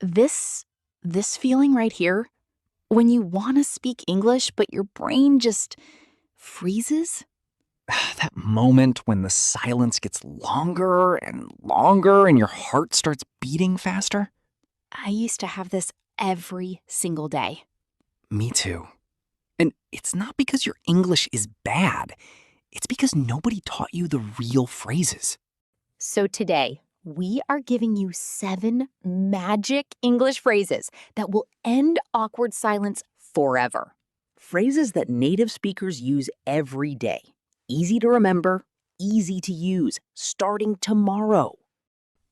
This feeling right here, when you want to speak English but your brain just freezes? That moment when the silence gets longer and longer and your heart starts beating faster? I used to have this every single day. Me too. And it's not because your English is bad. It's because nobody taught you the real phrases. So today, we are giving you 7 magic English phrases that will end awkward silence forever. Phrases that native speakers use every day. Easy to remember, easy to use, starting tomorrow.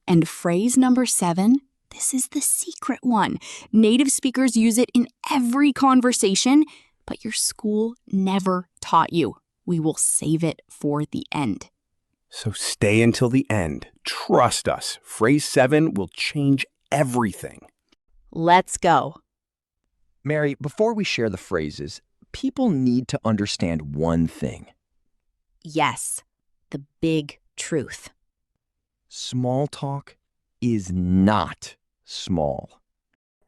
And phrase number 7, this is the secret one. Native speakers use it in every conversation, but your school never taught you. We will save it for the end. So stay until the end. Trust us. Phrase 7 will change everything. Let's go. Mary, before we share the phrases, people need to understand one thing. Yes, the big truth. Small talk is not small.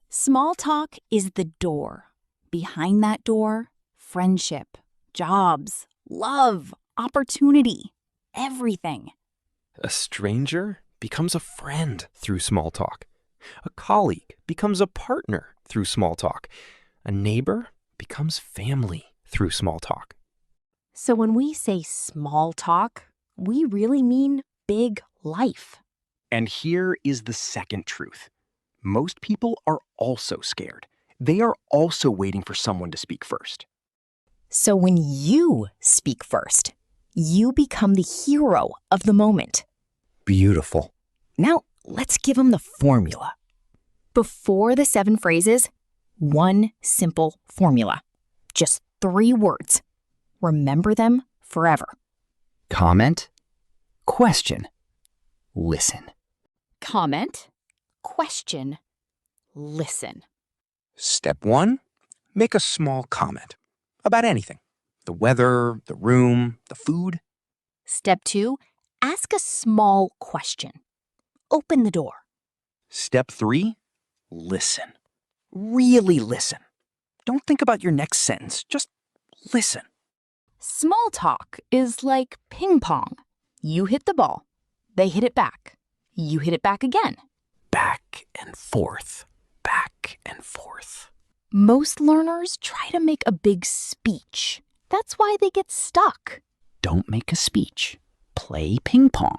Small talk is the door. Behind that door, friendship, jobs, love, opportunity, everything. A stranger becomes a friend through small talk. A colleague becomes a partner through small talk. A neighbor becomes family through small talk. So when we say small talk, we really mean big life. And here is the second truth. Most people are also scared. They are also waiting for someone to speak first. So when you speak first, you become the hero of the moment. Beautiful. Now, let's give them the formula. Before the 7 phrases, one simple formula. Just 3 words. Remember them forever. Comment, question, listen. Comment, question, listen. Step 1, make a small comment about anything. The weather, the room, the food. Step 2, ask a small question. Open the door. Step 3, listen. Really listen. Don't think about your next sentence. Just listen. Small talk is like ping pong. You hit the ball, they hit it back. You hit it back again. Back and forth, back and forth. Most learners try to make a big speech. That's why they get stuck. Don't make a speech. Play ping pong.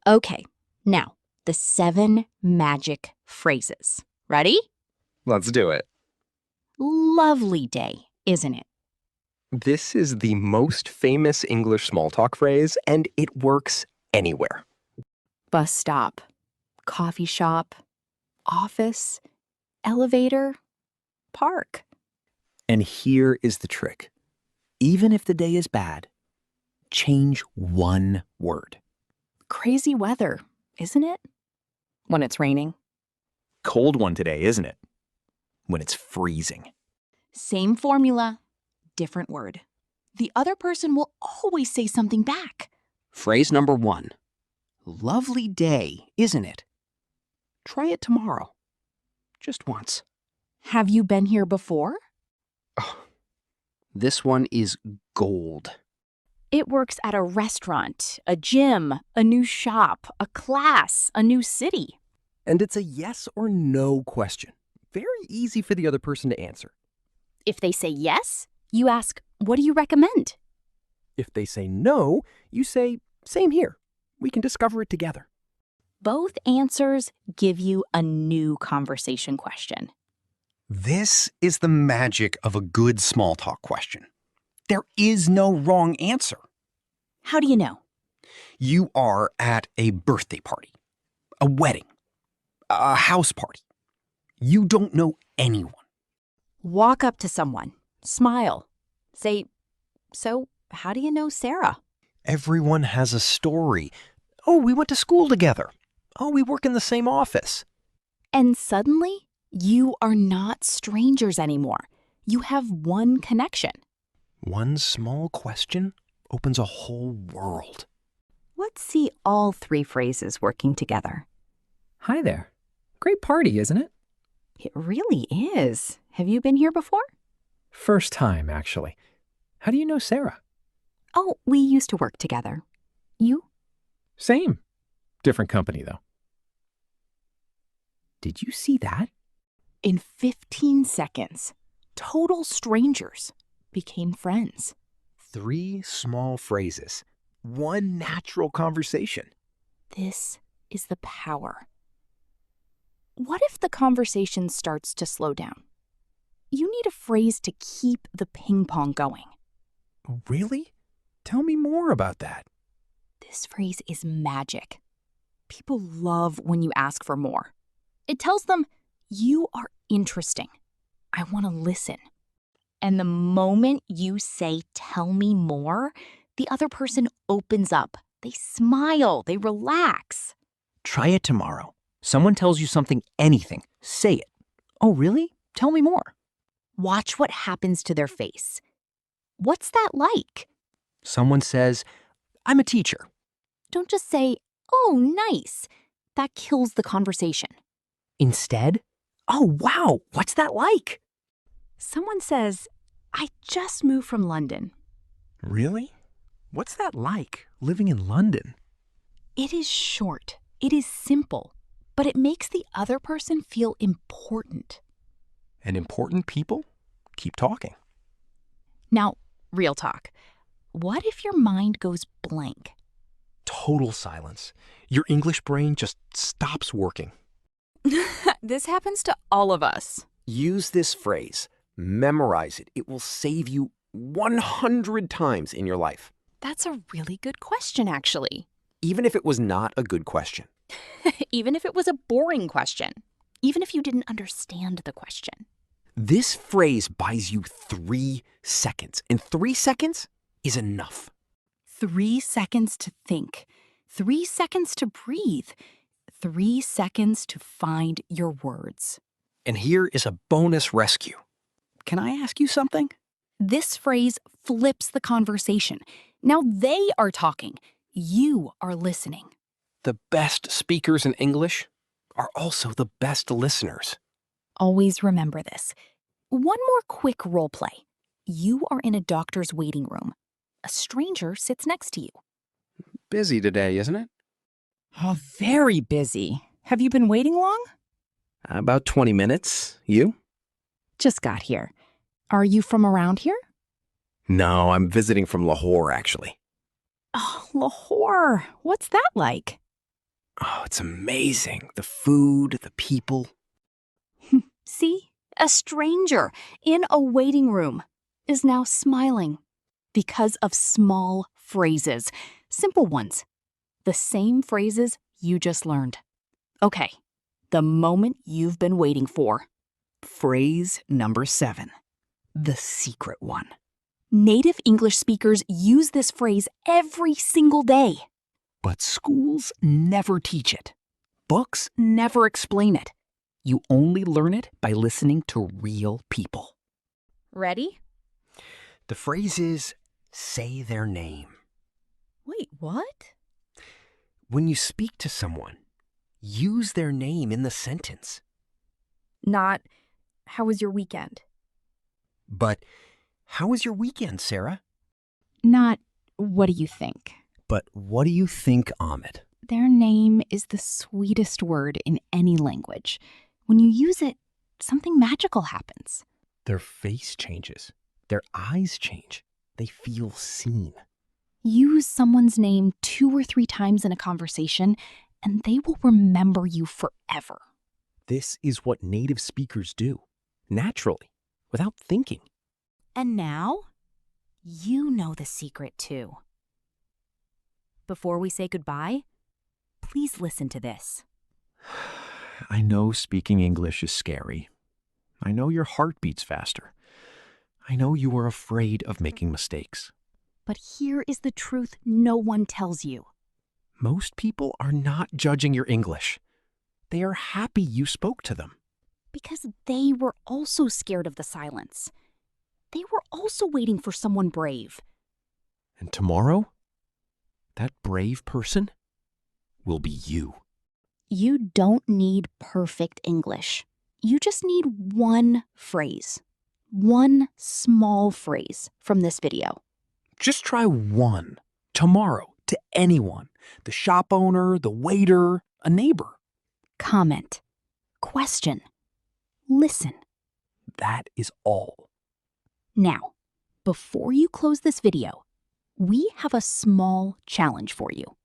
Okay, now the 7 magic phrases. Ready? Let's do it. Lovely day, isn't it? This is the most famous English small talk phrase, and it works anywhere. Bus stop, coffee shop, office, elevator, park. And here is the trick. Even if the day is bad, change one word. Crazy weather, isn't it? When it's raining. Cold one today, isn't it? When it's freezing. Same formula, different word. The other person will always say something back. Phrase number 1. Lovely day, isn't it? Try it tomorrow. Just once. Have you been here before? This one is gold. It works at a restaurant, a gym, a new shop, a class, a new city. And it's a yes or no question. Very easy for the other person to answer. If they say yes, you ask, what do you recommend? If they say no, you say, same here. We can discover it together. Both answers give you a new conversation question. This is the magic of a good small talk question. There is no wrong answer. How do you know? You are at a birthday party, a wedding, a house party. You don't know anyone. Walk up to someone, smile, say, so how do you know Sarah? Everyone has a story. Oh, we went to school together. Oh, we work in the same office. And suddenly, you are not strangers anymore. You have one connection. One small question opens a whole world. Let's see all 3 phrases working together. Hi there. Great party, isn't it? It really is. Have you been here before? First time, actually. How do you know Sarah? Oh, we used to work together. You? Same. Different company, though. Did you see that? In 15 seconds, total strangers became friends. 3 small phrases. 1 natural conversation. This is the power. What if the conversation starts to slow down? You need a phrase to keep the ping pong going. Really? Tell me more about that. This phrase is magic. People love when you ask for more. It tells them, you are interesting. I want to listen. And the moment you say, tell me more, the other person opens up. They smile. They relax. Try it tomorrow. Someone tells you something, anything. Say it. Oh, really? Tell me more. Watch what happens to their face. What's that like? Someone says, I'm a teacher. Don't just say, oh, nice. That kills the conversation. Instead, oh, wow, what's that like? Someone says, I just moved from London. Really? What's that like, living in London? It is short. It is simple. But it makes the other person feel important. And important people keep talking. Now, real talk. What if your mind goes blank? Total silence. Your English brain just stops working. This happens to all of us. Use this phrase. Memorize it. It will save you 100 times in your life. That's a really good question, actually. Even if it was not a good question. Even if it was a boring question. Even if you didn't understand the question. This phrase buys you 3 seconds, and 3 seconds is enough. 3 seconds to think. 3 seconds to breathe. 3 seconds to find your words. And here is a bonus rescue. Can I ask you something? This phrase flips the conversation. Now they are talking. You are listening. The best speakers in English are also the best listeners. Always remember this. One more quick role play. You are in a doctor's waiting room. A stranger sits next to you. Busy today, isn't it? Oh, very busy. Have you been waiting long? About 20 minutes. You? Just got here. Are you from around here? No, I'm visiting from Lahore, actually. Oh, Lahore. What's that like? Oh, it's amazing. The food, the people. See? A stranger in a waiting room is now smiling because of small phrases, simple ones, the same phrases you just learned. Okay, the moment you've been waiting for. Phrase number 7. The secret one. Native English speakers use this phrase every single day. But schools never teach it. Books never explain it. You only learn it by listening to real people. Ready? The phrase is, say their name. Wait, what? When you speak to someone, use their name in the sentence. Not, how was your weekend? But, how was your weekend, Sarah? Not, what do you think? But what do you think, Ahmed? Their name is the sweetest word in any language. When you use it, something magical happens. Their face changes. Their eyes change. They feel seen. Use someone's name 2 or 3 times in a conversation, and they will remember you forever. This is what native speakers do, naturally, without thinking. And now, you know the secret too. Before we say goodbye, please listen to this. I know speaking English is scary. I know your heart beats faster. I know you are afraid of making mistakes. But here is the truth no one tells you. Most people are not judging your English. They are happy you spoke to them. Because they were also scared of the silence. They were also waiting for someone brave. And tomorrow, that brave person will be you. You don't need perfect English. You just need one phrase, one small phrase from this video. Just try one tomorrow to anyone, the shop owner, the waiter, a neighbor. Comment, question, listen. That is all. Now, before you close this video, we have a small challenge for you.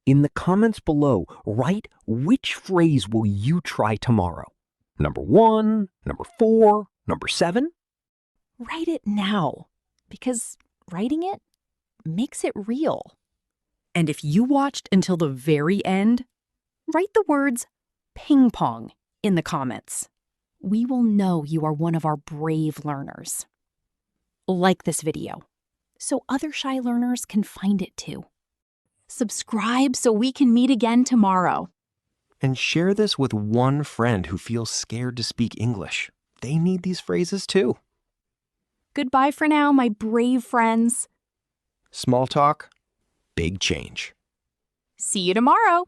In the comments below, write which phrase will you try tomorrow. Number 1, number 4, number 7. Write it now, because writing it makes it real. And if you watched until the very end, Write the words ping pong in the comments. We will know you are one of our brave learners. Like this video, so other shy learners can find it too. Subscribe so we can meet again tomorrow. And share this with one friend who feels scared to speak English. They need these phrases too. Goodbye for now, my brave friends. Small talk, big change. See you tomorrow.